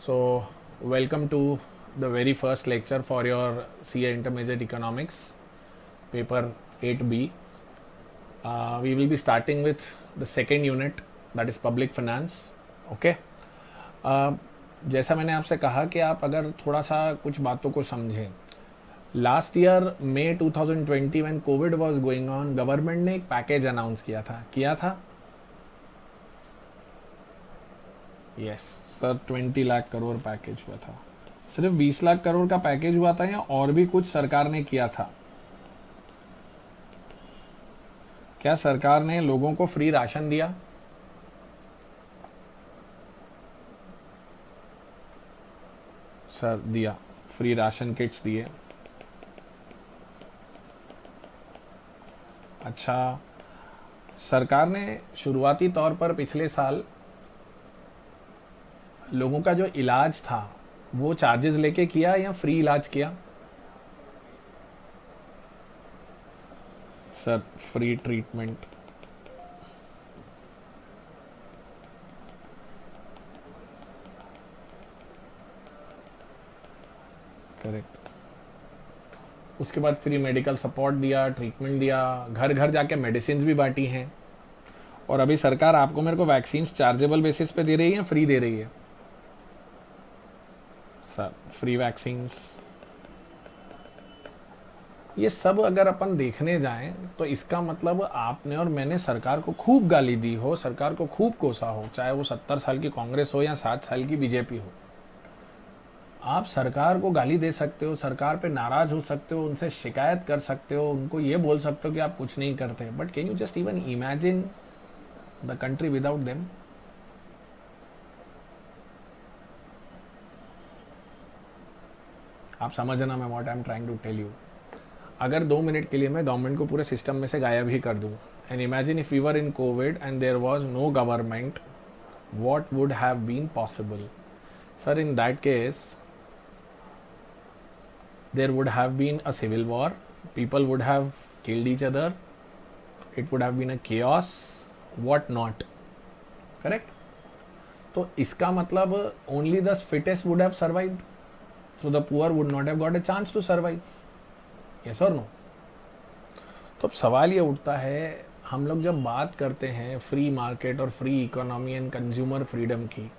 So, welcome to the very first lecture for your CA Intermediate Economics, paper 8B. We will be starting with the second unit, that is public finance. Okay. जैसा मैंने आपसे कहा कि आप अगर थोड़ा सा कुछ बातों को समझें, last year May 2020 when covid was going on, government ने एक पैकेज अनाउंस किया था yes sir 20 lakh crore package हुआ था। सिर्फ 20 लाख करोड़ का पैकेज हुआ था या और भी कुछ सरकार ने किया था? क्या सरकार ने लोगों को फ्री राशन दिया? सर दिया, फ्री राशन किट्स दिए। अच्छा, सरकार ने शुरुआती तौर पर पिछले साल लोगों का जो इलाज था वो चार्जेस लेके किया या फ्री इलाज किया? Sir free treatment. करेक्ट। उसके बाद फ्री मेडिकल सपोर्ट दिया, ट्रीटमेंट दिया, घर घर जाके मेडिसिन भी बांटी हैं। और अभी सरकार आपको मेरे को वैक्सीन चार्जेबल बेसिस पे दे रही है, फ्री दे रही है? Sir free vaccines. ये सब अगर अपन देखने जाएं तो इसका मतलब आपने और मैंने सरकार को खूब गाली दी हो, सरकार को खूब कोसा हो, चाहे वो 70 साल की कांग्रेस हो या 7 साल की बीजेपी हो। आप सरकार को गाली दे सकते हो, सरकार पे नाराज हो सकते हो, उनसे शिकायत कर सकते हो, उनको ये बोल सकते हो कि आप कुछ नहीं करते, but can you just even imagine the country without them? आप समझना मैं what I am trying to tell you. अगर 2 मिनट के लिए मैं गवर्नमेंट को पूरे सिस्टम में से गायब ही कर दूं, and imagine if we were in covid and there was no government, what would have been possible? Sir in that case there would have been a civil war, people would have killed each other, it would have been a chaos, what not, correct? तो इसका मतलब only the fittest would have survived, so the poor would not have got a chance to survive, yes or no? तो अब सवाल ये उठता है, हम लोग जब बात करते हैं फ्री मार्केट और free economy and consumer freedom की,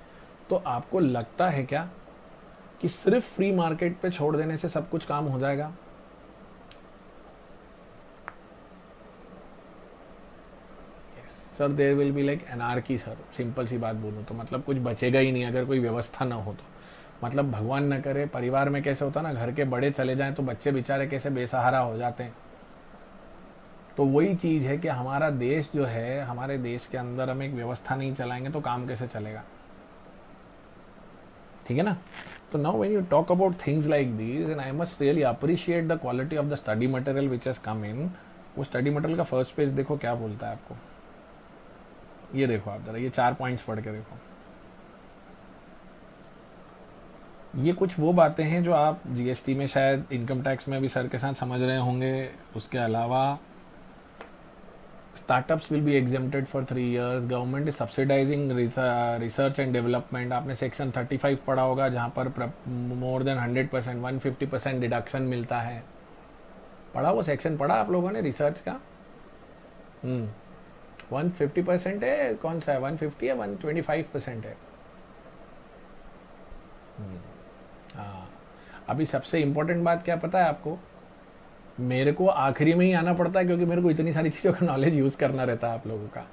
तो आपको लगता है क्या कि सिर्फ फ्री मार्केट पे छोड़ देने से सब कुछ काम हो जाएगा? Sir there will be like anarchy. Sir simple सी बात बोलूँ तो मतलब कुछ बचेगा ही नहीं अगर कोई व्यवस्था ना हो तो। मतलब भगवान न करे, परिवार में कैसे होता ना, घर के बड़े चले जाएं तो बच्चे बेचारे कैसे बेसहारा हो जाते हैं। तो वही चीज़ है कि हमारा देश जो है, हमारे देश के अंदर हम एक व्यवस्था नहीं चलाएंगे तो काम कैसे चलेगा? ठीक है ना? So now when you talk about things like these, and I must really appreciate the quality of the study material which has come in. वो study material का फर्स्ट पेज देखो क्या बोलता है आपको। ये देखो आप जरा, ये 4 पॉइंट्स पढ़ के देखो। ये कुछ वो बातें हैं जो आप जीएसटी में शायद इनकम टैक्स में भी सर के साथ समझ रहे होंगे। उसके अलावा startups will be exempted for 3 years, government is subsidising research and development. आपने सेक्शन 35 पढ़ा होगा जहाँ पर मोर देन 100%, 150% डिडक्शन मिलता है। पढ़ा वो सेक्शन, पढ़ा आप लोगों ने रिसर्च का? 150% है, कौन सा है? 150 है, 125% है? हाँ। अभी सबसे इम्पोर्टेंट बात क्या पता है आपको? मेरे को आखिरी में ही आना पड़ता है क्योंकि मेरे को इतनी सारी चीज़ों का नॉलेज यूज़ करना रहता है आप लोगों का।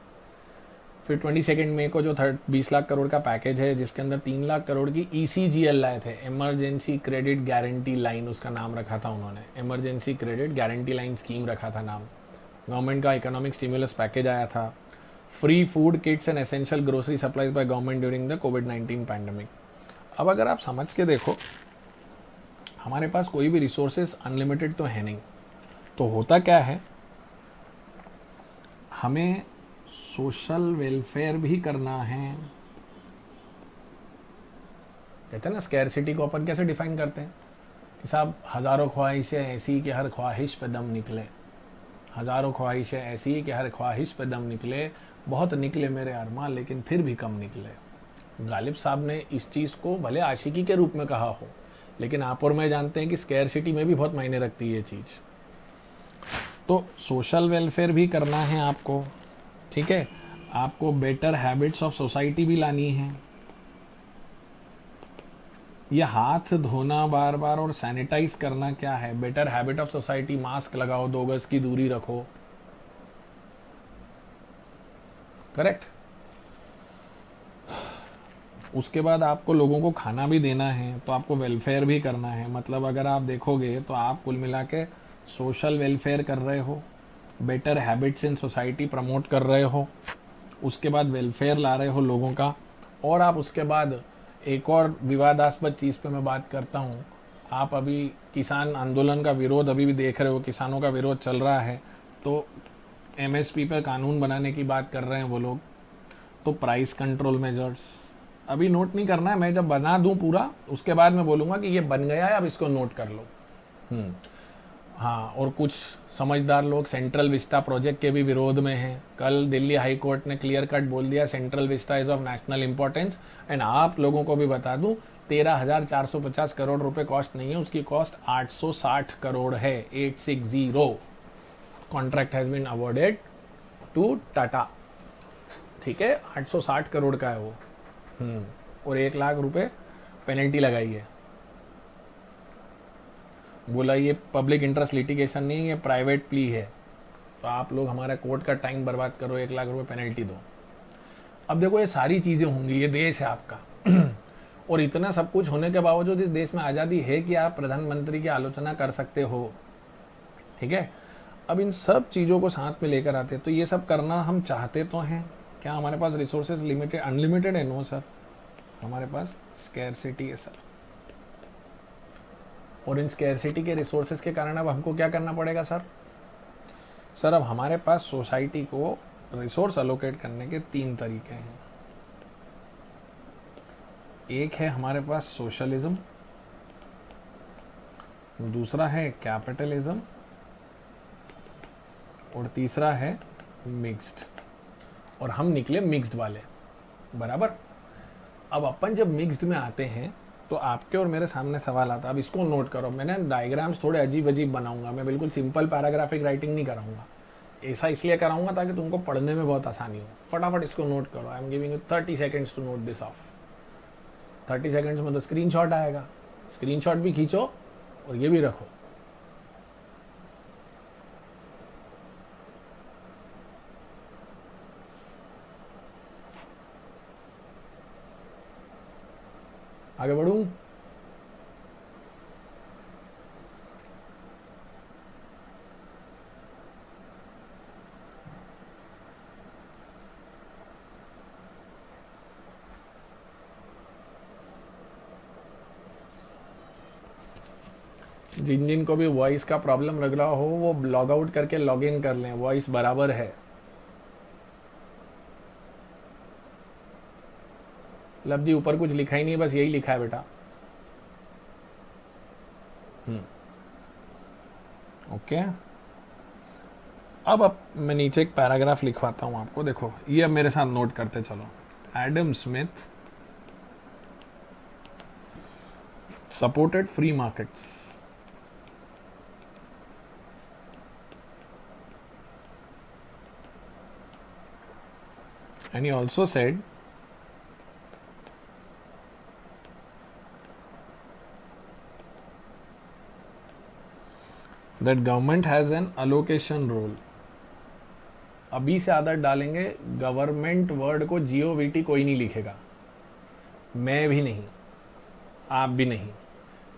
फिर 22 मई को जो 20 लाख करोड़ का पैकेज है, जिसके अंदर 3 लाख करोड़ की ECGL लाए थे, इमरजेंसी क्रेडिट गारंटी लाइन, उसका नाम रखा था उन्होंने, emergency credit guarantee line scheme रखा था नाम। गवर्नमेंट का इकोनॉमिक स्टिमुलस पैकेज आया था। Free food Kitts and essential grocery supplies by government during the covid pandemic. अब अगर आप समझ के देखो, हमारे पास कोई भी रिसोर्सेज अनलिमिटेड तो है नहीं, तो होता क्या है, हमें सोशल वेलफेयर भी करना है। कहते हैं ना, स्कैरसिटी को अपन कैसे डिफाइन करते हैं कि साहब हज़ारों ख्वाहिशें ऐसी कि हर ख्वाहिश पे दम निकले, हज़ारों ख्वाहिशें ऐसी कि हर ख्वाहिश पे दम निकले, बहुत निकले मेरे अरमान लेकिन फिर भी कम निकले। गालिब साहब ने इस चीज़ को भले आशिकी के रूप में कहा हो, लेकिन आप और मैं जानते हैं कि स्कैरसिटी में भी बहुत मायने रखती है ये चीज़। तो सोशल वेलफेयर भी करना है आपको, ठीक है। आपको बेटर हैबिट्स ऑफ सोसाइटी भी लानी है। ये हाथ धोना बार बार और सैनिटाइज करना क्या है? Better habit of society, mask लगाओ, 2 गज की दूरी रखो, करेक्ट। उसके बाद आपको लोगों को खाना भी देना है, तो आपको वेलफेयर भी करना है। मतलब अगर आप देखोगे तो आप कुल मिला के सोशल वेलफेयर कर रहे हो, better habits in society promote कर रहे हो, उसके बाद वेलफेयर ला रहे हो लोगों का। और आप उसके बाद एक और विवादास्पद चीज़ पे मैं बात करता हूँ। आप अभी किसान आंदोलन का विरोध अभी भी देख रहे हो, किसानों का विरोध चल रहा है, तो एमएसपी पर कानून बनाने की बात कर रहे हैं वो लोग। तो प्राइस कंट्रोल मेजर्स अभी नोट नहीं करना है, मैं जब बना दूं पूरा उसके बाद मैं बोलूँगा कि ये बन गया है, अब इसको नोट कर लो। हाँ, और कुछ समझदार लोग सेंट्रल विस्टा प्रोजेक्ट के भी विरोध में हैं। कल दिल्ली हाई कोर्ट ने क्लियर कट बोल दिया central Vista is of national importance. And आप लोगों को भी बता दूं, 13,450 करोड़ रुपए कॉस्ट नहीं है, उसकी कॉस्ट 860 करोड़ है, 860। Contract has been awarded to Tata, ठीक है, 860 करोड़ का है वो। और 1 लाख रुपए पेनल्टी लगाई है। बोला ये पब्लिक इंटरेस्ट लिटिगेशन नहीं है, ये प्राइवेट प्ली है, तो आप लोग हमारा कोर्ट का टाइम बर्बाद करो, 1 लाख रुपए पेनल्टी दो। अब देखो ये सारी चीज़ें होंगी, ये देश है आपका और इतना सब कुछ होने के बावजूद इस देश में आज़ादी है कि आप प्रधानमंत्री की आलोचना कर सकते हो, ठीक है। अब इन सब चीज़ों को साथ में लेकर आते, तो ये सब करना हम चाहते तो हैं। क्या हमारे पास रिसोर्सेज लिमिटेड अनलिमिटेड है? नो सर, हमारे पास स्कैरसिटी है सर। और इन स्कैरसिटी के रिसोर्सेज के कारण अब हमको क्या करना पड़ेगा सर? सर अब हमारे पास सोसाइटी को रिसोर्स अलोकेट करने के 3 तरीके हैं। एक है हमारे पास सोशलिज्म, दूसरा है कैपिटलिज्म, और तीसरा है मिक्स्ड। और हम निकले मिक्स्ड वाले, बराबर। अब अपन जब मिक्स्ड में आते हैं तो आपके और मेरे सामने सवाल आता है। अब इसको नोट करो, मैंने डायग्राम्स थोड़े अजीब अजीब बनाऊंगा, मैं बिल्कुल सिंपल पैराग्राफिक राइटिंग नहीं कराऊंगा। ऐसा इसलिए कराऊंगा ताकि तुमको पढ़ने में बहुत आसानी हो। फटाफट इसको नोट करो। I am giving you 30 seconds to note this off. 30 seconds में तो स्क्रीनशॉट आएगा, स्क्रीनशॉट भी खींचो और ये भी रखो। आगे बढ़ूं? जिन जिन को भी वॉइस का प्रॉब्लम लग रहा हो वो लॉग आउट करके लॉग इन कर लें, वॉइस बराबर है। लब्धि ऊपर कुछ लिखा ही नहीं, बस यही लिखा है बेटा। ओके, अब मैं नीचे एक पैराग्राफ लिखवाता हूं आपको, देखो ये अब मेरे साथ नोट करते चलो। Adam Smith supported free markets and he also said that government has an allocation role। अभी से आदत डालेंगे, गवर्नमेंट वर्ड को GOVT कोई नहीं लिखेगा, मैं भी नहीं, आप भी नहीं।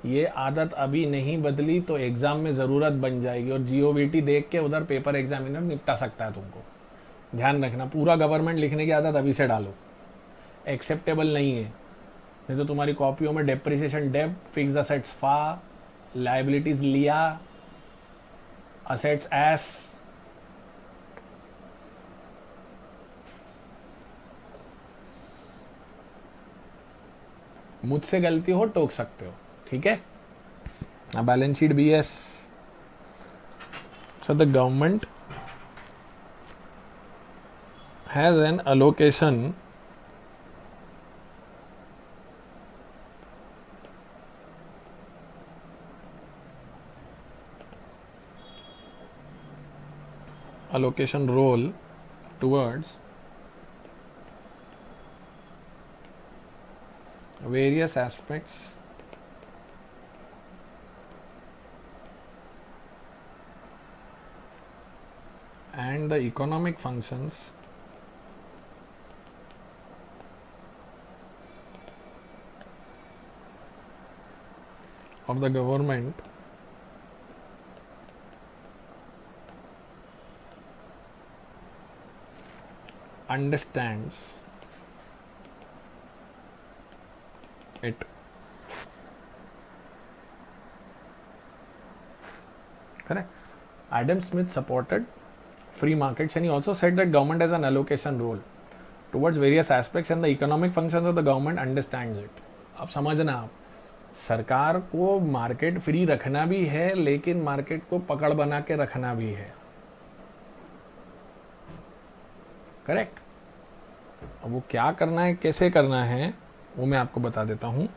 ये आदत अभी नहीं बदली तो एग्जाम में ज़रूरत बन जाएगी, और GOVT देख के उधर पेपर एग्जामिनर निपटा सकता है तुमको। ध्यान रखना, पूरा गवर्नमेंट लिखने की आदत अभी से डालो, एक्सेप्टेबल नहीं है। नहीं तो तुम्हारी कॉपियों में डेप्रिसिएशन डेप, फिक्स असेट्स फा, लाइबिलिटीज लिया, असेट्स एस। मुझसे गलती हो टोक सकते हो, ठीक है। Balance sheet BS। So the government has an allocation allocation role towards various aspects and the economic functions of the government understands it. Correct. Adam Smith supported free markets and he also said that government has an allocation role towards various aspects and the economic functions of the government understands it. अब समझना आप, सरकार को market free रखना भी है लेकिन market को पकड़ बना के रखना भी है. करेक्ट. अब वो क्या करना है, कैसे करना है, वो मैं आपको बता देता हूं.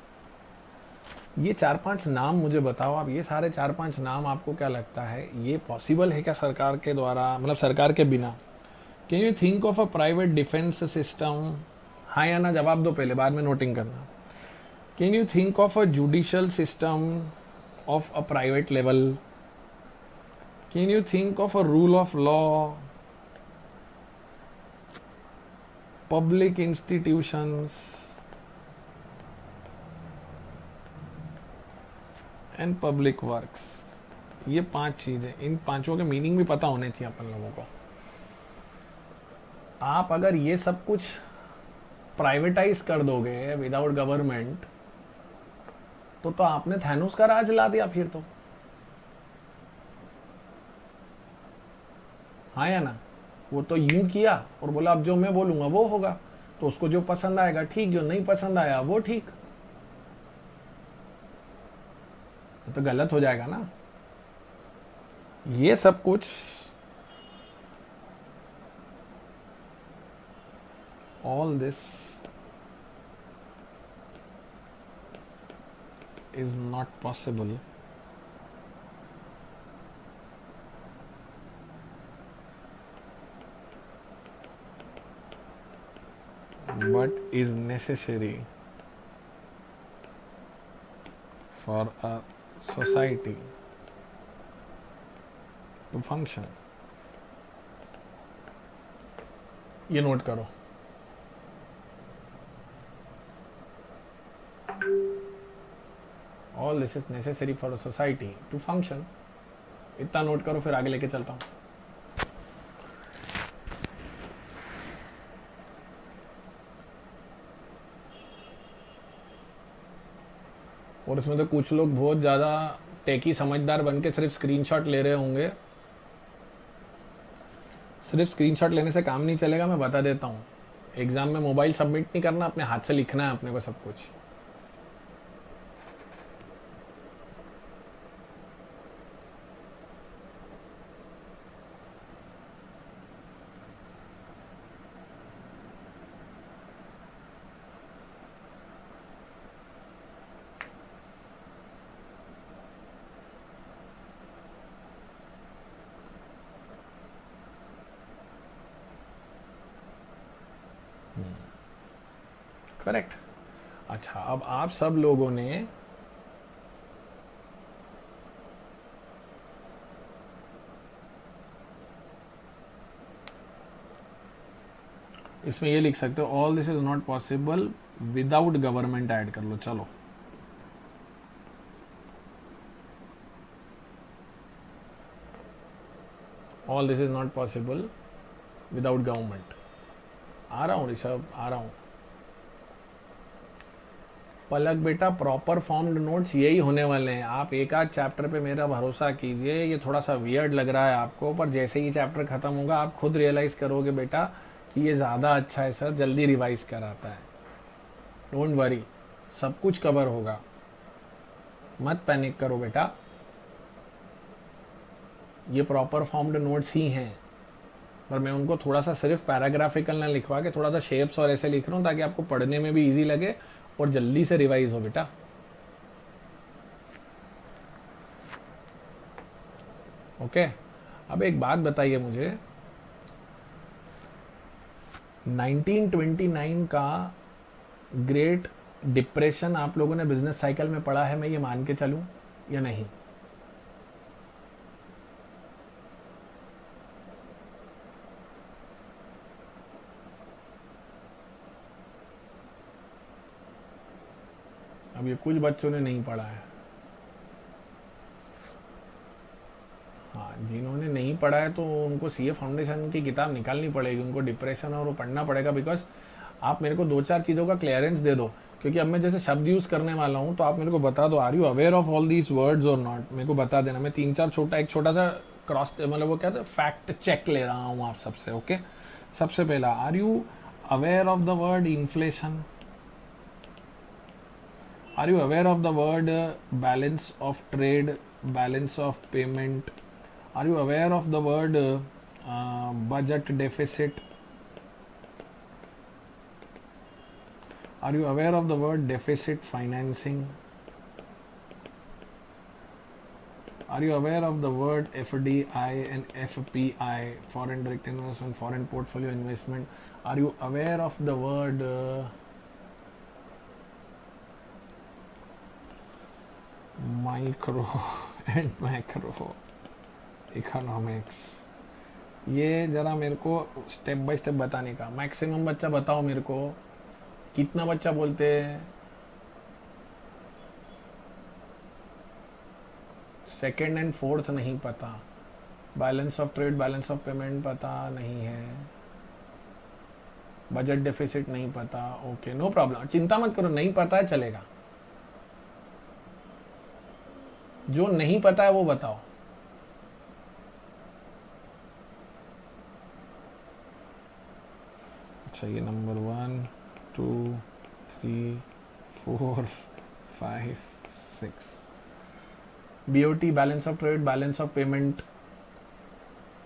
ये 4-5 नाम मुझे बताओ आप, ये सारे 4-5 नाम आपको क्या लगता है ये पॉसिबल है क्या सरकार के द्वारा, मतलब सरकार के बिना? Can you think of a private defence system? हाँ या ना जवाब दो पहले, बाद में नोटिंग करना. Can you think of a judicial system of a private level? Can you think of a rule of law, public institutions and public works? ये 5 चीजें, इन पांचों के मीनिंग भी पता होने चाहिए अपन लोगों को. आप अगर ये सब कुछ प्राइवेटाइज कर दोगे विदाउट गवर्नमेंट तो आपने थैनोस का राज ला दिया फिर तो. हाँ या ना? वो तो यूं किया और बोला अब जो मैं बोलूंगा वो होगा, तो उसको जो पसंद आएगा ठीक, जो नहीं पसंद आया वो ठीक. तो गलत हो जाएगा ना. ये सब कुछ all this is not possible but is necessary for a society to function. ये नोट करो. All this is necessary for a society to function. इतना नोट करो, फिर आगे लेके चलता हूँ. और इसमें तो कुछ लोग बहुत ज़्यादा टेकी समझदार बन के सिर्फ स्क्रीनशॉट ले रहे होंगे. सिर्फ स्क्रीनशॉट लेने से काम नहीं चलेगा, मैं बता देता हूँ. एग्जाम में मोबाइल सबमिट नहीं करना, अपने हाथ से लिखना है अपने को सब कुछ. करेक्ट. अच्छा, अब आप सब लोगों ने इसमें ये लिख सकते हो, all this is not possible without government add कर लो. चलो, all this is not possible without government. आ रहा हूँ ऋषभ, आ रहा हूँ. पलक बेटा, प्रॉपर फॉर्म्ड नोट्स यही होने वाले हैं. आप एक आध चैप्टर पे मेरा भरोसा कीजिए. ये थोड़ा सा वियर्ड लग रहा है आपको, पर जैसे ही चैप्टर खत्म होगा आप खुद रियलाइज करोगे बेटा कि ये ज़्यादा अच्छा है सर, जल्दी रिवाइज कराता है. डोंट वरी, सब कुछ कवर होगा, मत पैनिक करो बेटा. ये प्रॉपर फॉर्म्ड नोट्स ही हैं, पर मैं उनको थोड़ा सा सिर्फ पैराग्राफिकल ना लिखवा के थोड़ा सा शेप्स और ऐसे लिख रहा हूँ ताकि आपको पढ़ने में भी इजी लगे और जल्दी से रिवाइज हो बेटा. ओके. अब एक बात बताइए मुझे, 1929 का ग्रेट डिप्रेशन आप लोगों ने बिजनेस साइकिल में पढ़ा है, मैं ये मान के चलूं या नहीं? अब ये कुछ बच्चों ने नहीं पढ़ा है। हाँ, जिन्होंने नहीं पढ़ा है तो उनको सीए फाउंडेशन की किताब निकालनी पड़ेगी, उनको डिप्रेशन और वो पढ़ना पड़ेगा। बिकॉज आप मेरे को दो चार चीज़ों का क्लियरेंस दे दो, क्योंकि अब मैं जैसे शब्द यूज़ करने वाला हूँ तो आप मेरे को बता दो, are you aware of all these words और नॉट। मेरे को बता देना, मैं तीन चार एक छोटा सा क्रॉस मतलब वो क्या था, फैक्ट चेक ले रहा हूँ आप सबसे। ओके, सबसे पहला, are you aware of the word inflation? Are you aware of the word balance of trade, balance of payment? Are you aware of the word budget deficit? Are you aware of the word deficit financing? Are you aware of the word FDI and FPI, foreign direct investment, foreign portfolio investment? Are you aware of the word micro and macro economics? ये ज़रा मेरे को step by step बताने का। Maximum बच्चा बताओ मेरे को, कितना बच्चा बोलते हैं? सेकेंड एंड फोर्थ नहीं पता, balance of trade, balance of payment पता नहीं है, बजट डेफिसिट नहीं पता। ओके, नो प्रॉब्लम, चिंता मत करो, नहीं पता है चलेगा। जो नहीं पता है वो बताओ। अच्छा, ये number 1 2 3 4 5 6 BOT, balance of trade, balance of payment.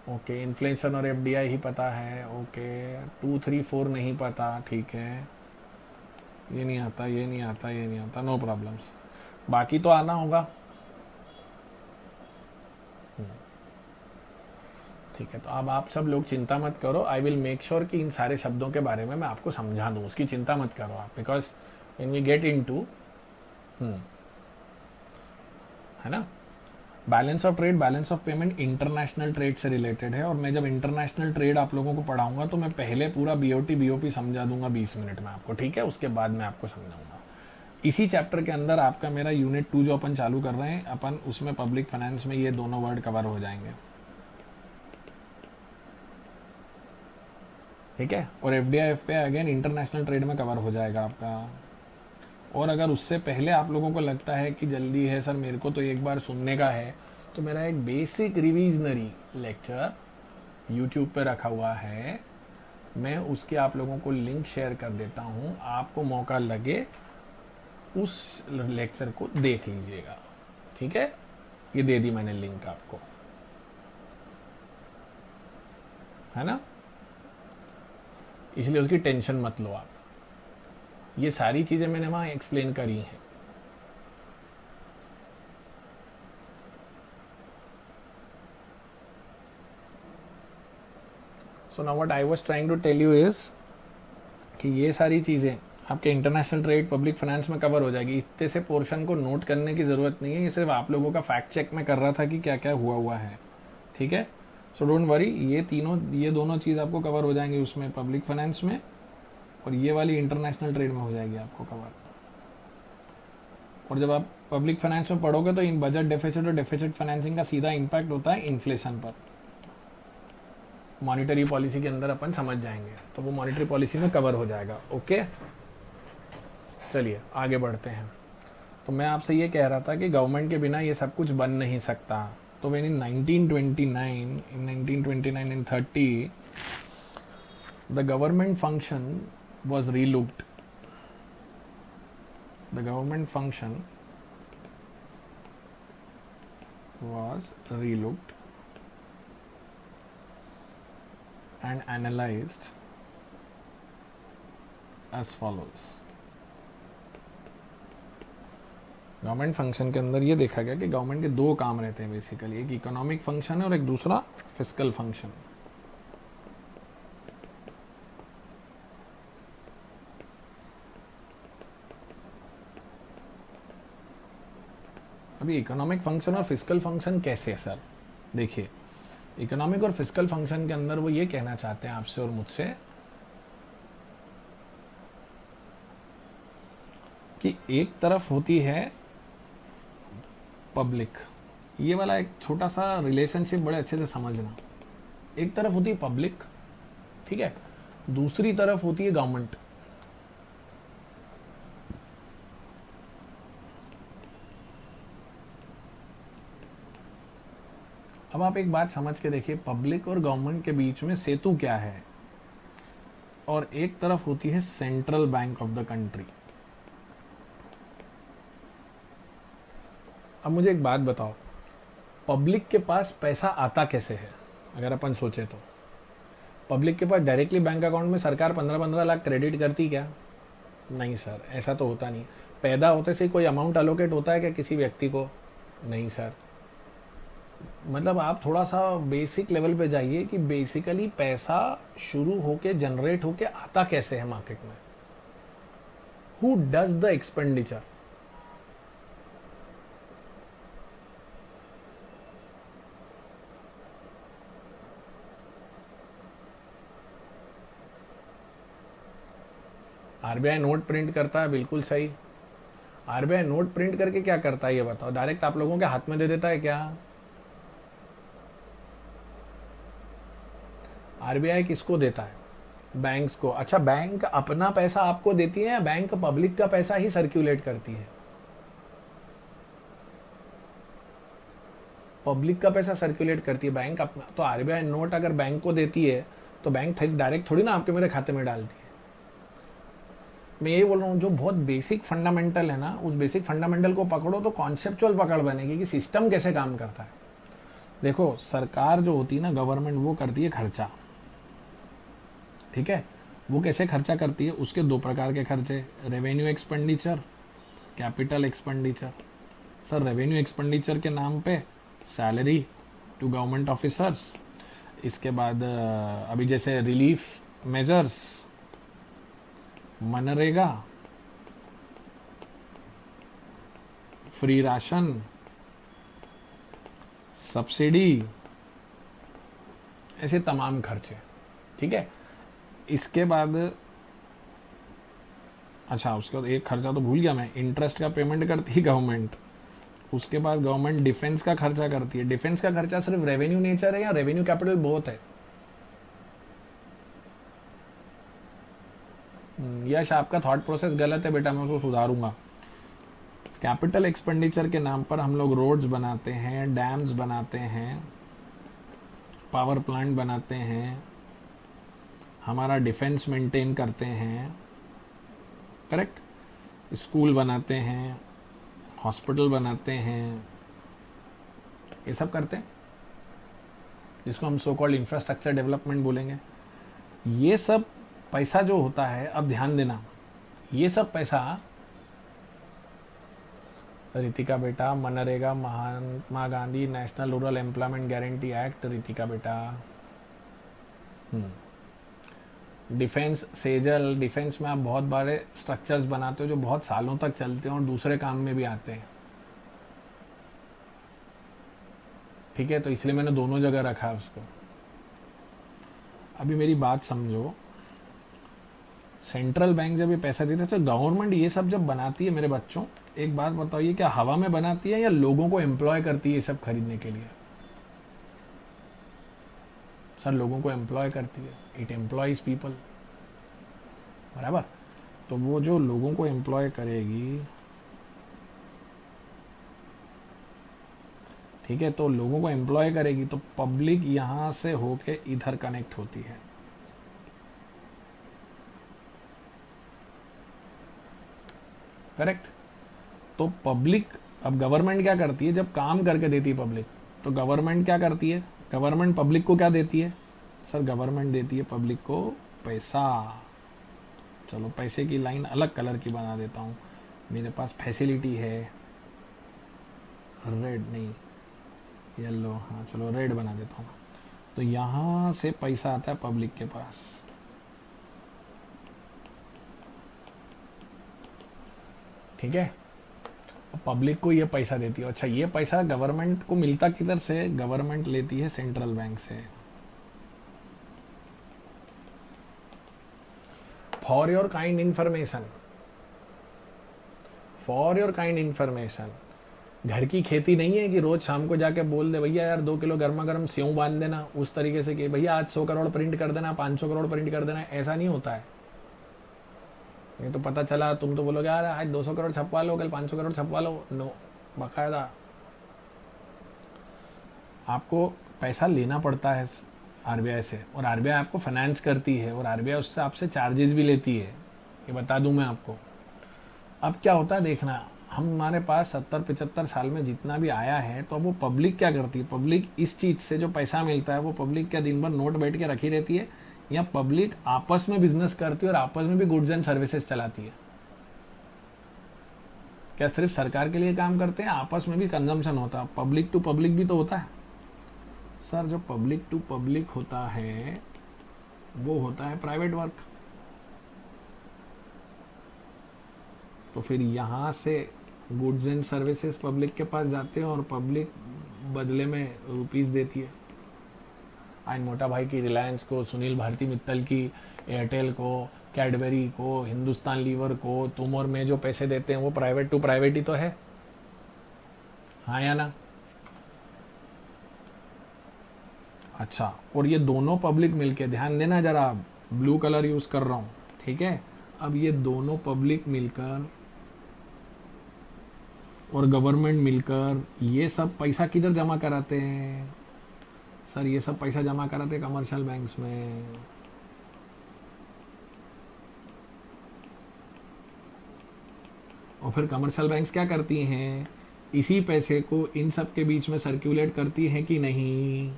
Okay, inflation और एफडीआई ही पता है। ओके, 2 3 4 नहीं पता, ठीक है, ये नहीं आता, ये नहीं आता, ये नहीं आता, नो प्रॉब्लम्स। बाकी तो आना होगा। ठीक है, तो अब आप सब लोग चिंता मत करो, आई विल मेक श्योर कि इन सारे शब्दों के बारे में मैं आपको समझा दूँ, उसकी चिंता मत करो आप। Because when we get into, है ना, balance of trade, balance of payment international trade से रिलेटेड है। और मैं जब इंटरनेशनल ट्रेड आप लोगों को पढ़ाऊंगा तो मैं पहले पूरा बीओटी बीओपी समझा दूंगा 20 मिनट में आपको, ठीक है, उसके बाद मैं आपको समझाऊंगा। इसी चैप्टर के अंदर आपका मेरा यूनिट 2 जो अपन चालू कर रहे हैं अपन, उसमें पब्लिक फाइनेंस में ये दोनों वर्ड कवर हो जाएंगे, ठीक है। और FDI FPI again international trade में कवर हो जाएगा आपका। और अगर उससे पहले आप लोगों को लगता है कि जल्दी है सर मेरे को तो एक बार सुनने का है, तो मेरा एक बेसिक रिविजनरी लेक्चर यूट्यूब पे रखा हुआ है, मैं उसके आप लोगों को लिंक शेयर कर देता हूँ, आपको मौका लगे उस लेक्चर को देख लीजिएगा, ठीक है। ये दे दी मैंने लिंक आपको, है ना, इसलिए उसकी टेंशन मत लो आप, ये सारी चीज़ें मैंने वहाँ एक्सप्लेन करी हैं। So now what I was trying to tell you is कि ये सारी चीज़ें आपके इंटरनेशनल ट्रेड पब्लिक फाइनेंस में कवर हो जाएगी। इतने से पोर्शन को नोट करने की ज़रूरत नहीं है, ये सिर्फ आप लोगों का फैक्ट चेक में कर रहा था कि क्या क्या हुआ है, ठीक है। सो डोंट वरी, ये दोनों चीज़ आपको कवर हो जाएंगी उसमें पब्लिक फाइनेंस में, और ये वाली इंटरनेशनल ट्रेड में हो जाएगी आपको कवर। और जब आप पब्लिक फाइनेंस में पढ़ोगे तो इन बजट डेफिसिट और डेफिसिट फाइनेंसिंग का सीधा इम्पैक्ट होता है इन्फ्लेशन पर। मॉनिटरी पॉलिसी के अंदर अपन समझ जाएंगे, तो वो मॉनिटरी पॉलिसी में कवर हो जाएगा। ओके, चलिए आगे बढ़ते हैं। तो मैं आपसे ये कह रहा था कि गवर्नमेंट के बिना ये सब कुछ बन नहीं सकता। तो when in 1929 and 30 the government function was relooked. The government function was relooked and analyzed as follows. Government function के अंदर ये देखा गया कि गवर्नमेंट के दो काम रहते हैं बेसिकली, एक इकोनॉमिक फंक्शन है और एक दूसरा फिस्कल फंक्शन। अभी इकोनॉमिक फंक्शन और फिजिकल फंक्शन कैसे है सर? देखिए, इकोनॉमिक और फिजिकल फंक्शन के अंदर वो ये कहना चाहते हैं आपसे और मुझसे कि एक तरफ होती है पब्लिक, ये वाला एक छोटा सा रिलेशनशिप बड़े अच्छे से समझना। एक तरफ होती है पब्लिक, ठीक है, दूसरी तरफ होती है गवर्नमेंट। अब आप एक बात समझ के देखिए, पब्लिक और गवर्नमेंट के बीच में सेतु क्या है, और एक तरफ होती है central bank of the country. अब मुझे एक बात बताओ, पब्लिक के पास पैसा आता कैसे है? अगर अपन सोचे तो पब्लिक के पास डायरेक्टली बैंक अकाउंट में सरकार 15-15 लाख क्रेडिट करती क्या? नहीं सर, ऐसा तो होता नहीं। पैदा होते से कोई अमाउंट अलोकेट होता है क्या किसी व्यक्ति को? नहीं सर। मतलब आप थोड़ा सा बेसिक लेवल पे जाइए कि बेसिकली पैसा शुरू होके जनरेट होके आता कैसे है मार्केट में। Who does the expenditure? RBI note print करता है, बिल्कुल सही। आरबीआई नोट प्रिंट करके क्या करता है ये बताओ? डायरेक्ट आप लोगों के हाथ में दे देता है क्या? आरबीआई किसको देता है? बैंक्स को। अच्छा, बैंक अपना पैसा आपको देती है या बैंक पब्लिक का पैसा ही सर्कुलेट करती है? पब्लिक का पैसा सर्कुलेट करती है बैंक अपना। तो आरबीआई नोट अगर बैंक को देती है तो बैंक डायरेक्ट थोड़ी ना आपके मेरे खाते में डालती है। मैं यही बोल रहा हूँ, जो बहुत बेसिक फंडामेंटल है ना, उस बेसिक फंडामेंटल को पकड़ो तो कॉन्सेप्चुअल पकड़ बनेगी कि सिस्टम कैसे काम करता है। देखो, सरकार जो होती है ना, गवर्नमेंट, वो करती है खर्चा, ठीक है। वो कैसे खर्चा करती है? उसके दो प्रकार के खर्चे, revenue expenditure, capital expenditure. Sir, revenue expenditure के नाम पे सैलरी टू गवर्नमेंट ऑफिसर्स, इसके बाद अभी जैसे relief measures, MNREGA, free ration, subsidy, ऐसे तमाम खर्चे, ठीक है। इसके बाद अच्छा, उसके बाद एक खर्चा तो भूल गया मैं, इंटरेस्ट का पेमेंट करती है गवर्नमेंट। उसके बाद गवर्नमेंट डिफेंस का खर्चा करती है। डिफेंस का खर्चा सिर्फ रेवेन्यू नेचर है या रेवेन्यू कैपिटल बहुत है? यश, आपका थॉट प्रोसेस गलत है बेटा, मैं उसको सुधारूंगा। कैपिटल एक्सपेंडिचर के नाम पर हम लोग रोड्स बनाते हैं, डैम्स बनाते हैं, पावर प्लांट बनाते हैं, हमारा डिफेंस मेंटेन करते हैं, करेक्ट, स्कूल बनाते हैं, हॉस्पिटल बनाते हैं, ये सब करते हैं, जिसको हम सो कॉल्ड इंफ्रास्ट्रक्चर डेवलपमेंट बोलेंगे। ये सब पैसा जो होता है, अब ध्यान देना, ये सब पैसा, रितिका बेटा, MNREGA, Mahatma Gandhi national rural employment guarantee act, Ritika बेटा, डिफेंस, सेजल, डिफेंस में आप बहुत बड़े स्ट्रक्चर्स बनाते हो जो बहुत सालों तक चलते हैं और दूसरे काम में भी आते हैं, ठीक है। तो इसलिए मैंने दोनों जगह रखा है उसको। अभी मेरी बात समझो, सेंट्रल बैंक जब ये पैसा देता है, अच्छा गवर्नमेंट ये सब जब बनाती है मेरे बच्चों, एक बात बताइए, क्या हवा में बनाती है या लोगों को एम्प्लॉय करती है ये सब खरीदने के लिए? सर, लोगों को एम्प्लॉय करती है, इट एम्प्लॉयज पीपल, बराबर। तो वो जो लोगों को एम्प्लॉय करेगी, ठीक है, तो लोगों को एम्प्लॉय करेगी तो पब्लिक यहां से होके इधर कनेक्ट होती है, करेक्ट। तो पब्लिक, अब गवर्नमेंट क्या करती है जब काम करके देती है पब्लिक, तो गवर्नमेंट क्या करती है? गवर्नमेंट पब्लिक को क्या देती है? सर, गवर्नमेंट देती है पब्लिक को पैसा। चलो, पैसे की लाइन अलग कलर की बना देता हूँ, मेरे पास फैसिलिटी है, रेड नहीं, येलो, हाँ चलो रेड बना देता हूँ। तो यहाँ से पैसा आता है पब्लिक के पास, ठीक है। पब्लिक को ये पैसा देती है। अच्छा, ये पैसा गवर्नमेंट को मिलता किधर से? गवर्नमेंट लेती है सेंट्रल बैंक से। For your kind information, for your kind information, घर की खेती नहीं है कि रोज शाम को जाके बोल दे भैया यार 2 किलो गर्मा गर्म सेव बांध देना, उस तरीके से कि भैया आज 100 करोड़ प्रिंट कर देना, 500 करोड़ प्रिंट कर देना। ऐसा नहीं होता है। ये तो पता चला तुम तो बोलोगे यार आज 200 करोड़ छपवा लो, कल 500 करोड़ छपवा लो। नो, बाकायदा आपको पैसा लेना पड़ता है आरबीआई से, और आरबीआई आपको फाइनेंस करती है, और आरबीआई उससे आपसे चार्जेस भी लेती है। ये बता दूं मैं आपको। अब क्या होता है देखना, हमारे पास 70-75 साल में जितना भी आया है, तो अब वो पब्लिक क्या करती है? पब्लिक इस चीज़ से जो पैसा मिलता है वो पब्लिक क्या दिन भर नोट बैठ के रखी रहती है, या पब्लिक आपस में बिजनेस करती है और आपस में भी गुड्स एंड सर्विसेज चलाती है? क्या सिर्फ सरकार के लिए काम करते हैं? आपस में भी कंजम्पशन होता है, पब्लिक टू पब्लिक भी तो होता है। सर, जो पब्लिक टू पब्लिक होता है वो होता है प्राइवेट वर्क। तो फिर यहाँ से गुड्स एंड सर्विसेज पब्लिक के पास जाते हैं और पब्लिक बदले में रुपीस देती है। आज मोटा भाई की रिलायंस को, सुनील भारती मित्तल की एयरटेल को, कैडबरी को, हिंदुस्तान लीवर को तुम और मैं जो पैसे देते हैं वो प्राइवेट टू प्राइवेट ही तो है, हाँ या ना? अच्छा, और ये दोनों पब्लिक मिलके, ध्यान देना जरा, ब्लू कलर यूज कर रहा हूं, ठीक है? अब ये दोनों पब्लिक मिलकर और गवर्नमेंट मिलकर ये सब पैसा किधर जमा कराते हैं? सर, ये सब पैसा जमा कराते हैं कमर्शियल बैंक्स में। और फिर कमर्शियल बैंक्स क्या करती हैं? इसी पैसे को इन सब के बीच में सर्कुलेट करती हैं कि नहीं,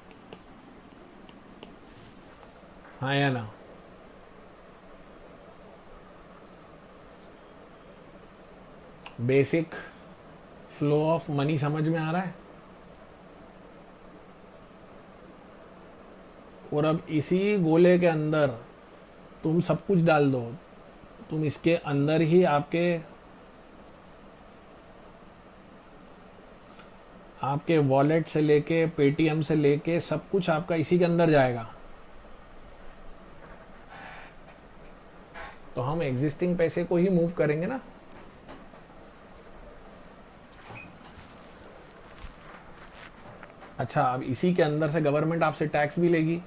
हाँ या ना? बेसिक फ्लो ऑफ मनी समझ में आ रहा है? और अब इसी गोले के अंदर तुम सब कुछ डाल दो, तुम इसके अंदर ही आपके वॉलेट से लेके पेटीएम से लेके सब कुछ आपका इसी के अंदर जाएगा। तो हम एग्जिस्टिंग पैसे को ही मूव करेंगे ना। अच्छा, अब इसी के अंदर से गवर्नमेंट आपसे टैक्स भी लेगी,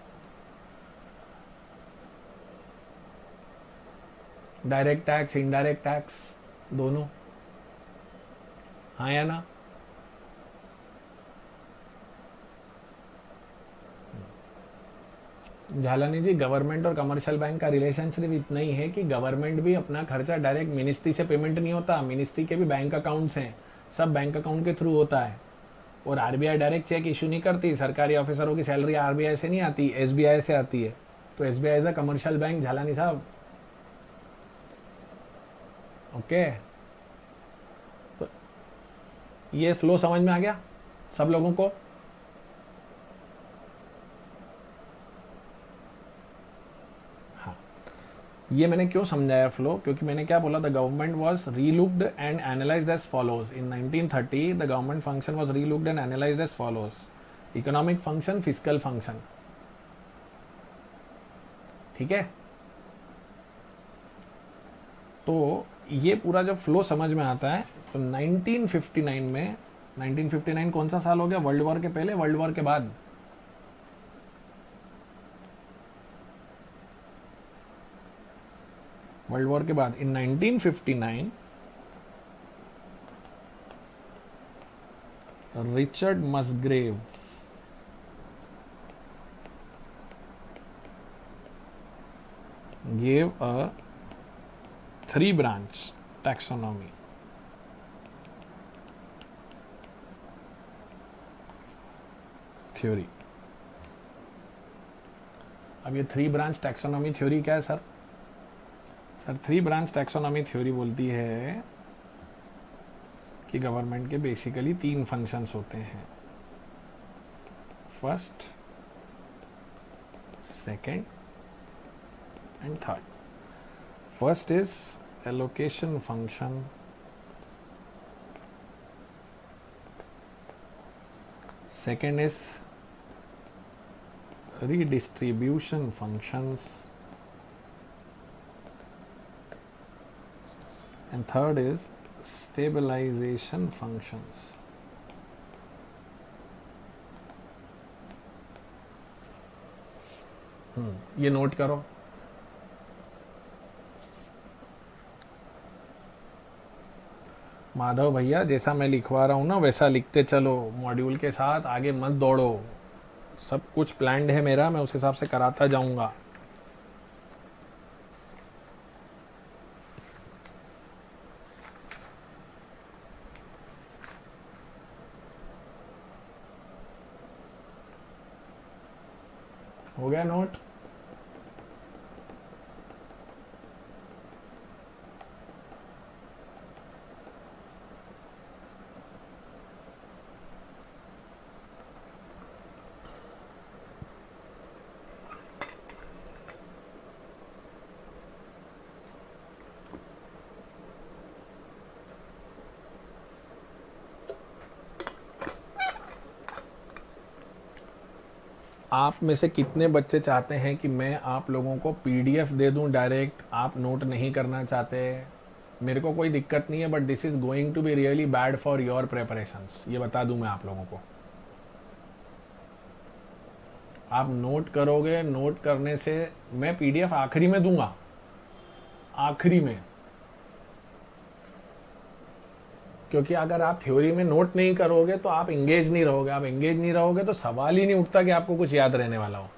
डायरेक्ट टैक्स, इनडायरेक्ट टैक्स, दोनों, हाँ या ना? झालानी जी, गवर्नमेंट और कमर्शियल बैंक का रिलेशन सिर्फ इतना ही है कि गवर्नमेंट भी अपना खर्चा डायरेक्ट मिनिस्ट्री से पेमेंट नहीं होता, मिनिस्ट्री के भी बैंक अकाउंट्स हैं, सब बैंक अकाउंट के थ्रू होता है। और आरबीआई डायरेक्ट चेक इशू नहीं करती, सरकारी ऑफिसरों की सैलरी आरबीआई से नहीं आती, एसबीआई से आती है। तो SBI is a commercial bank, Jhalani साहब। ओके, तो ये फ्लो समझ में आ गया सब लोगों को? ये मैंने क्यों समझाया फ्लो, क्योंकि मैंने क्या बोला, the government was relooked and analysed as follows. In 1930 the government function was relooked and analysed as follows: economic function, fiscal function, ठीक है? तो ये पूरा जब फ्लो समझ में आता है, तो 1959 में, 1959 कौन सा साल हो गया? वर्ल्ड वॉर के पहले, वर्ल्ड वॉर के बाद? वर्ल्ड वॉर के बाद। In 1959 Richard Musgrave gave a 3-branch taxonomy. Theory. अब ये 3-branch टैक्सोनॉमी थ्योरी क्या है sir? Sir, 3-branch taxonomy theory बोलती है कि गवर्नमेंट के बेसिकली 3 फंक्शंस होते हैं: first, second and third. First is allocation function, second is redistribution functions, and third is stabilization functions. ये नोट करो। माधव भैया जैसा मैं लिखवा रहा हूँ ना वैसा लिखते चलो, मॉड्यूल के साथ आगे मत दौड़ो। सब कुछ प्लान्ड है मेरा, मैं उस हिसाब से कराता जाऊंगा। हो गया नोट? आप में से कितने बच्चे चाहते हैं कि मैं आप लोगों को पीडीएफ दे दूं डायरेक्ट, आप नोट नहीं करना चाहते? मेरे को कोई दिक्कत नहीं है, but this is going to be really bad for your preparations, ये बता दूं मैं आप लोगों को। आप नोट करोगे, नोट करने से मैं पीडीएफ आखिरी में दूंगा, आखिरी में। क्योंकि अगर आप थ्योरी में नोट नहीं करोगे तो आप एंगेज नहीं रहोगे, आप एंगेज नहीं रहोगे तो सवाल ही नहीं उठता कि आपको कुछ याद रहने वाला हो।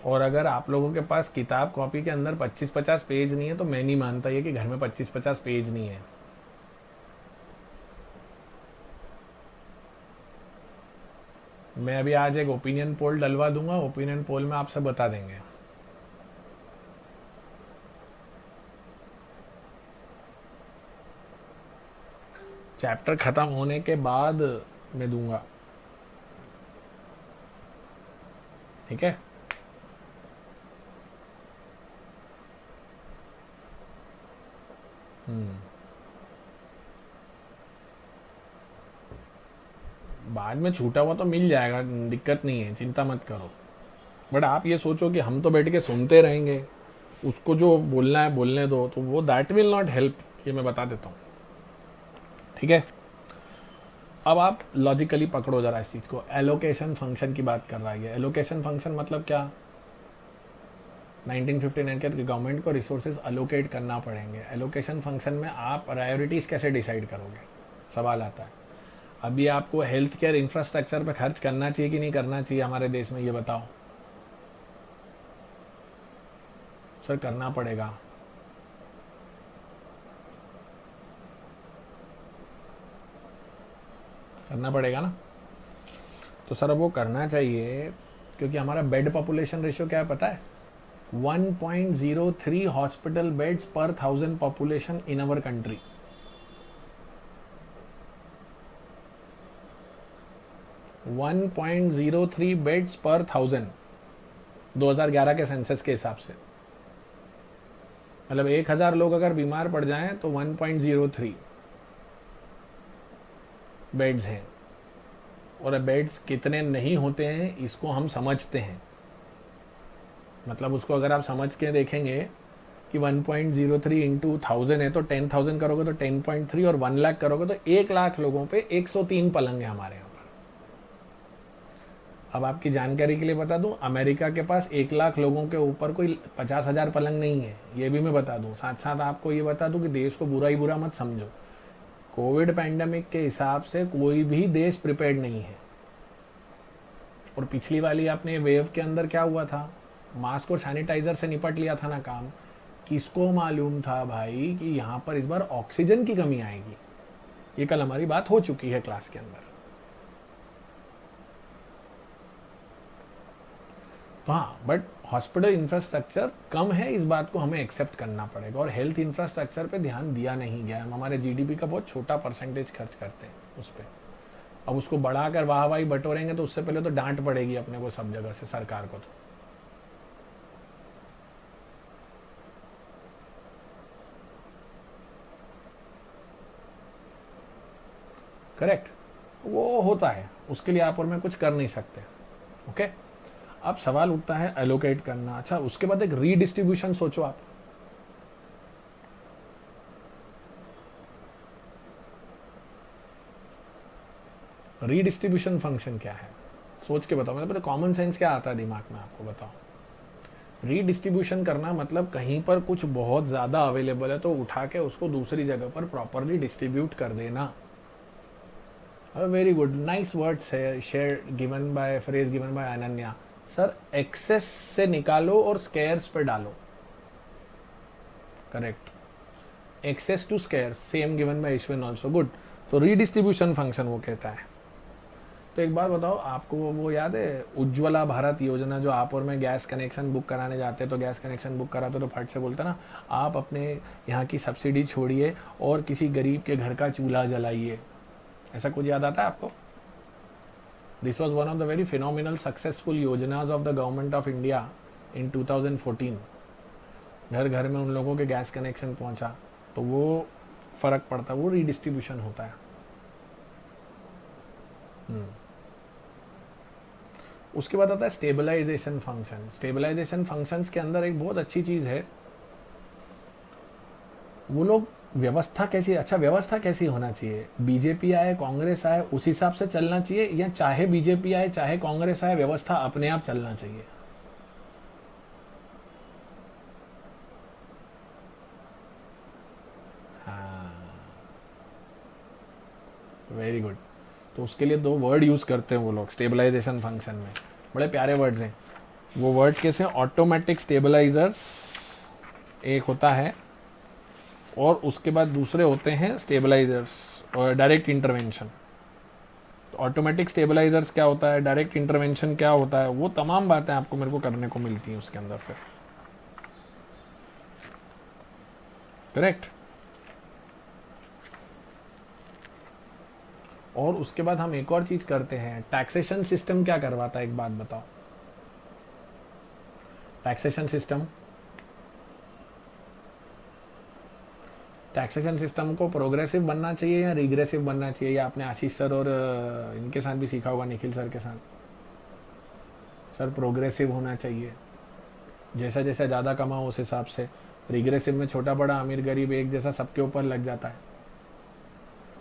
और अगर आप लोगों के पास किताब कॉपी के अंदर 25-50 पेज नहीं है तो मैं नहीं मानता ये कि घर में 25-50 पेज नहीं है। मैं अभी आज एक ओपिनियन पोल डलवा दूंगा, ओपिनियन पोल में आप सब बता देंगे। चैप्टर खत्म होने के बाद मैं दूंगा, ठीक है? बाद में छूटा हुआ तो मिल जाएगा, दिक्कत नहीं है, चिंता मत करो। बट आप ये सोचो कि हम तो बैठ के सुनते रहेंगे, उसको जो बोलना है बोलने दो, तो वो दैट विल नॉट हेल्प, ये मैं बता देता हूँ, ठीक है? अब आप लॉजिकली पकड़ो जरा इस चीज़ को। एलोकेशन फंक्शन की बात कर रहा है। एलोकेशन फंक्शन मतलब क्या? 1959 के गवर्नमेंट को रिसोर्सेज अलोकेट करना पड़ेंगे। एलोकेशन फंक्शन में आप प्रायोरिटीज़ कैसे डिसाइड करोगे, सवाल आता है। अभी आपको हेल्थ केयर इंफ्रास्ट्रक्चर पे खर्च करना चाहिए कि नहीं करना चाहिए हमारे देश में, ये बताओ सर। करना पड़ेगा। करना पड़ेगा ना? तो सर अब वो करना चाहिए क्योंकि हमारा बेड पॉपुलेशन रेशियो क्या है पता है? 1.03 हॉस्पिटल बेड्स पर 1000 population in our country. One 1.03 beds पर 1000, 2011 के सेंसस के हिसाब से। मतलब 1000 लोग अगर बीमार पड़ जाएं तो 1.03 बेड्स हैं। और बेड्स कितने नहीं होते हैं इसको हम समझते हैं। मतलब उसको अगर आप समझ के देखेंगे कि 1.03 इंटू 1000 है तो 10,000 करोगे तो 10.3, और 1 लाख करोगे तो 1 लाख लोगों पे 103 पलंग है हमारे यहाँ पर। अब आपकी जानकारी के लिए बता दूं, अमेरिका के पास 1 लाख लोगों के ऊपर कोई 50,000 पलंग नहीं है, ये भी मैं बता दूं। साथ साथ आपको ये बता दूं कि देश को बुरा ही बुरा मत समझो। कोविड पैंडेमिक के हिसाब से कोई भी देश प्रिपेयर्ड नहीं है। और पिछली वाली आपने वेव के अंदर क्या हुआ था? मास्क और सैनिटाइजर से निपट लिया था ना काम। किसको मालूम था भाई कि यहाँ पर इस बार ऑक्सीजन की कमी आएगी? ये कल हमारी बात हो चुकी है क्लास के अंदर। तो हाँ, बट हॉस्पिटल इंफ्रास्ट्रक्चर कम है, इस बात को हमें एक्सेप्ट करना पड़ेगा। और हेल्थ इंफ्रास्ट्रक्चर पे ध्यान दिया नहीं गया। हम हमारे जीडीपी का बहुत छोटा परसेंटेज खर्च करते हैं उस पर। अब उसको बढ़ाकर वाहवाही बटोरेंगे तो उससे पहले तो डांट पड़ेगी अपने को सब जगह से, सरकार को। तो करेक्ट, वो होता है, उसके लिए आप और मैं कुछ कर नहीं सकते। ओके, अब सवाल उठता है एलोकेट करना। अच्छा, उसके बाद एक रीडिस्ट्रीब्यूशन सोचो आप। रीडिस्ट्रीब्यूशन फंक्शन क्या है, सोच के बताओ। मतलब पहले कॉमन सेंस क्या आता है दिमाग में, आपको बताओ। रीडिस्ट्रीब्यूशन करना मतलब कहीं पर कुछ बहुत ज़्यादा अवेलेबल है तो उठा के उसको दूसरी जगह पर प्रॉपरली डिस्ट्रीब्यूट कर देना। Very good, nice word share given by, phrase given by Ananya. Sir, excess से निकालो और स्केयर्स पे डालो। Correct, excess to squares, same given by Ishwan also, good. तो रीडिस्ट्रीब्यूशन फंक्शन वो कहता है। तो एक बात बताओ, आपको वो याद है उज्ज्वला भारत योजना, जो आप और मैं गैस कनेक्शन बुक कराने जाते हैं तो गैस कनेक्शन बुक कराते तो फट से बोलता ना, आप अपने यहाँ की सब्सिडी छोड़िए और किसी गरीब के घर का चूल्हा जलाइए। ऐसा कुछ याद आता है आपको? This was one of the very phenomenal successful योजनाज of the government of India in 2014। घर घर में उन लोगों के गैस कनेक्शन पहुंचा, तो वो फर्क पड़ता, वो रीडिस्ट्रीब्यूशन होता है। उसके बाद आता है स्टेबलाइजेशन फंक्शन। स्टेबलाइजेशन फंक्शंस के अंदर एक बहुत अच्छी चीज़ है, वो लोग व्यवस्था कैसी, अच्छा व्यवस्था कैसी होना चाहिए, बीजेपी आए कांग्रेस आए उस हिसाब से चलना चाहिए, या चाहे बीजेपी आए चाहे कांग्रेस आए व्यवस्था अपने आप चलना चाहिए? हाँ, वेरी गुड। तो उसके लिए दो वर्ड यूज करते हैं वो लोग स्टेबलाइजेशन फंक्शन में, बड़े प्यारे वर्ड्स हैं वो। वर्ड्स कैसे? ऑटोमेटिक स्टेबलाइजर्स एक होता है, और उसके बाद दूसरे होते हैं स्टेबलाइजर्स और डायरेक्ट इंटरवेंशन। ऑटोमेटिक स्टेबलाइजर्स क्या होता है, डायरेक्ट इंटरवेंशन क्या होता है, वो तमाम बातें आपको मेरे को करने को मिलती हैं उसके अंदर फिर। करेक्ट। और उसके बाद हम एक और चीज करते हैं, टैक्सेशन सिस्टम क्या करवाता है, एक बात बताओ। टैक्सेशन सिस्टम, टैक्सेशन सिस्टम को प्रोग्रेसिव बनना चाहिए या रिग्रेसिव बनना चाहिए? या आपने आशीष सर और इनके साथ भी सीखा होगा, निखिल सर के साथ। सर, प्रोग्रेसिव होना चाहिए, जैसा जैसा ज़्यादा कमाओ उस हिसाब से। रिग्रेसिव में छोटा बड़ा अमीर गरीब एक जैसा सबके ऊपर लग जाता है।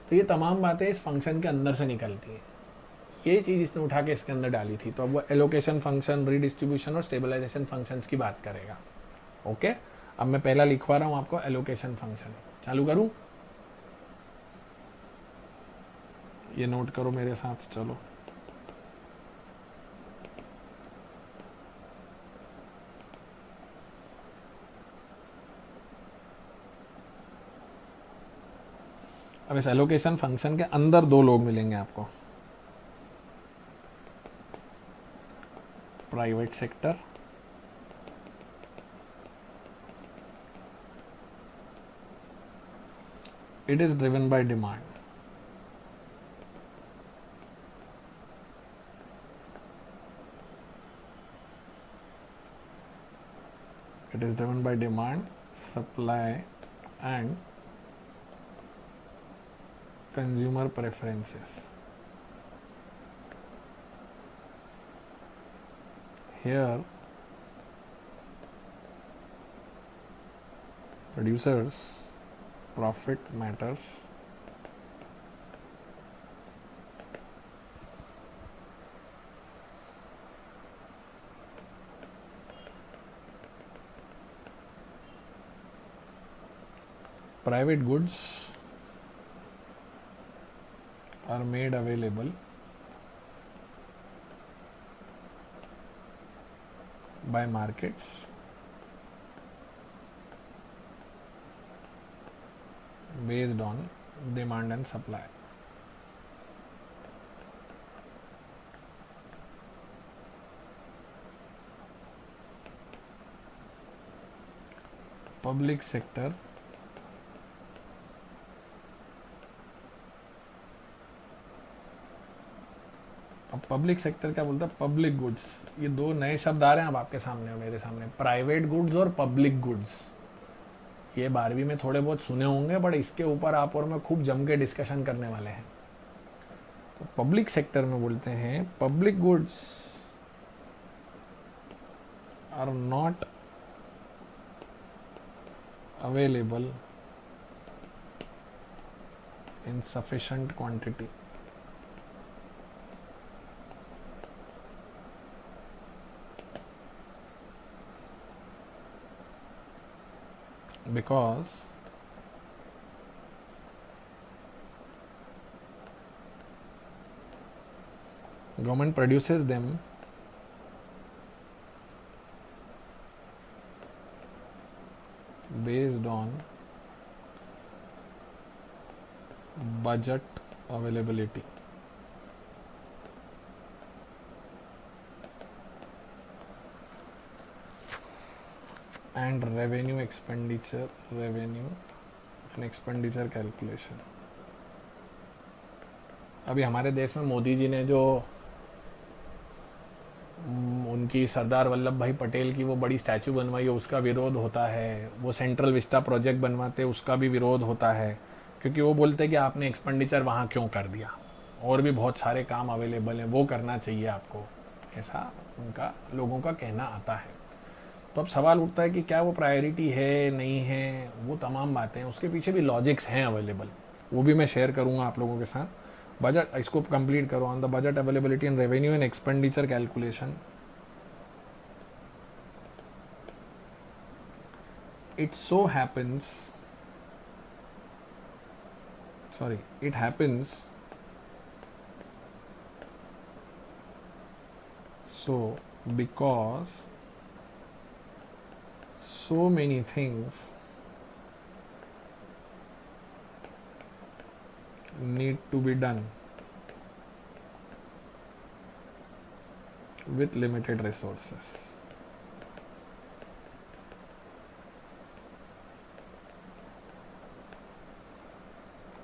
तो ये तमाम बातें इस फंक्शन के अंदर से निकलती हैं। ये चीज़ इसने उठा के इसके अंदर डाली थी। तो अब वो एलोकेशन फंक्शन, रीडिस्ट्रीब्यूशन और स्टेबलाइजेशन फंक्शंस की बात करेगा। ओके, अब मैं पहला लिखवा रहा हूँ आपको, एलोकेशन फंक्शन। चालू करूँ? ये नोट करो मेरे साथ, चलो। अब इस एलोकेशन फंक्शन के अंदर दो लोग मिलेंगे आपको, private sector it is driven by demand. It is driven by demand, supply and consumer preferences. Here producers profit matters, private goods are made available by markets based on demand and supply. Public sector अब public sector क्या बोलता है? Public goods. ये दो नए शब्द आ रहे हैं अब आपके सामने, मेरे सामने, प्राइवेट गुड्स और पब्लिक गुड्स। ये 12वीं में थोड़े बहुत सुने होंगे, बट इसके ऊपर आप और मैं खूब जम के डिस्कशन करने वाले हैं। पब्लिक सेक्टर में बोलते हैं public goods are not available in sufficient quantity because government produces them based on budget availability and revenue and expenditure calculation. अभी हमारे देश में मोदी जी ने जो उनकी सरदार वल्लभ भाई पटेल की वो बड़ी स्टैचू बनवाई है उसका विरोध होता है, वो सेंट्रल विस्टा प्रोजेक्ट बनवाते उसका भी विरोध होता है, क्योंकि वो बोलते हैं कि आपने एक्सपेंडिचर वहाँ क्यों कर दिया, और भी बहुत सारे काम अवेलेबल हैं, वो करना चाहिए आपको, ऐसा उनका लोगों का कहना आता है। तो अब सवाल उठता है कि क्या वो प्रायोरिटी है नहीं है, वो तमाम बातें, उसके पीछे भी लॉजिक्स हैं अवेलेबल, वो भी मैं शेयर करूँगा आप लोगों के साथ। बजट, इसको कंप्लीट करो, on the budget availability and revenue and expenditure calculation. It so happens, it happens so because so many things need to be done with limited resources.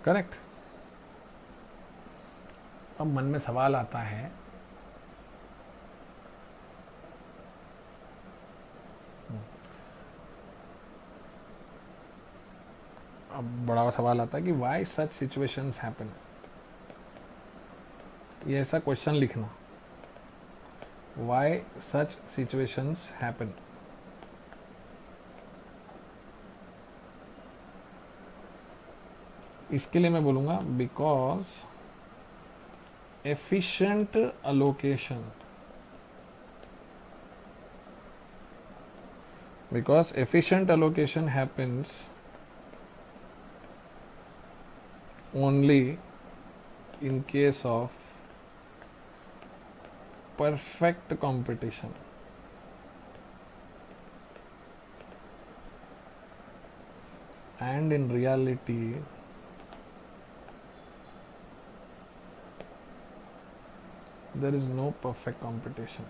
Correct. अब मन में सवाल आता है, अब बड़ा सवाल आता है कि वाई सच सिचुएशंस हैपन। ये ऐसा क्वेश्चन लिखना, वाई सच सिचुएशंस हैपन। इसके लिए मैं बोलूँगा because efficient allocation, because efficient allocation happens only in case of perfect competition. And in reality, there is no perfect competition.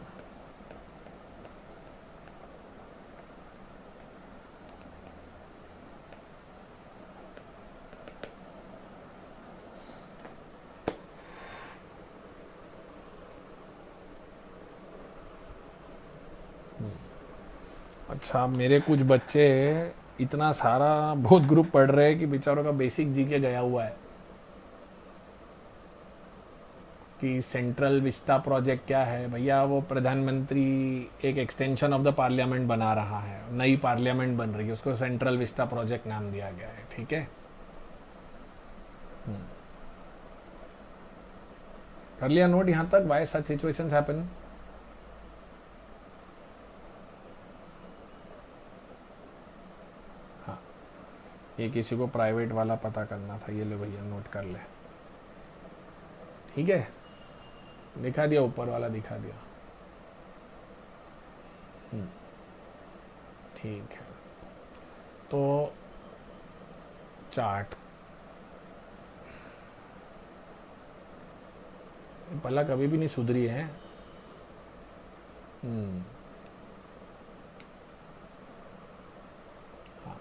अच्छा, मेरे कुछ बच्चे इतना सारा बहुत ग्रुप पढ़ रहे हैं कि बेचारों का बेसिक जीके गया हुआ है कि सेंट्रल विस्टा प्रोजेक्ट क्या है। भैया वो प्रधानमंत्री एक एक्सटेंशन ऑफ द पार्लियामेंट बना रहा है, नई पार्लियामेंट बन रही है, उसको सेंट्रल विस्टा प्रोजेक्ट नाम दिया गया है। ठीक है, कर लिया नोट यहाँ तक, वाई सच सिचुएशंस हैपन। हाँ, ये किसी को प्राइवेट वाला पता करना था, ये ले भैया नोट कर ले। ठीक है, दिखा दिया, ऊपर वाला दिखा दिया। ठीक है, तो चार्ट पहला कभी भी नहीं सुधरी है। हाँ,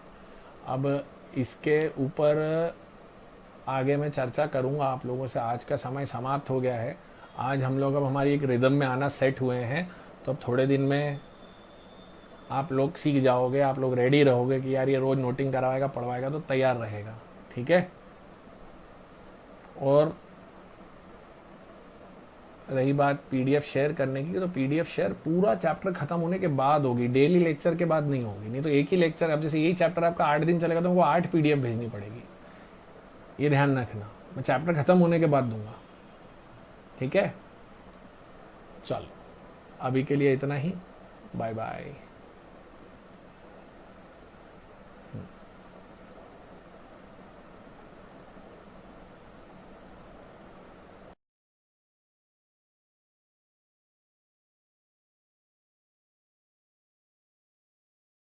अब इसके ऊपर आगे मैं चर्चा करूंगा आप लोगों से। आज का समय समाप्त हो गया है। आज हम लोग अब हमारी एक रिदम में आना सेट हुए हैं, तो अब थोड़े दिन में आप लोग सीख जाओगे, आप लोग रेडी रहोगे कि यार ये रोज़ नोटिंग करवाएगा पढ़वाएगा तो तैयार रहेगा। ठीक है, और रही बात पीडीएफ शेयर करने की, तो पीडीएफ शेयर पूरा चैप्टर खत्म होने के बाद होगी, डेली लेक्चर के बाद नहीं होगी। नहीं तो एक ही लेक्चर, अब जैसे यही चैप्टर आपका 8 दिन चलेगा तो हमको 8 पीडीएफ भेजनी पड़ेगी, ये ध्यान रखना। मैं चैप्टर खत्म होने के बाद दूंगा, ठीक है। चलो अभी के लिए इतना ही, बाय बाय।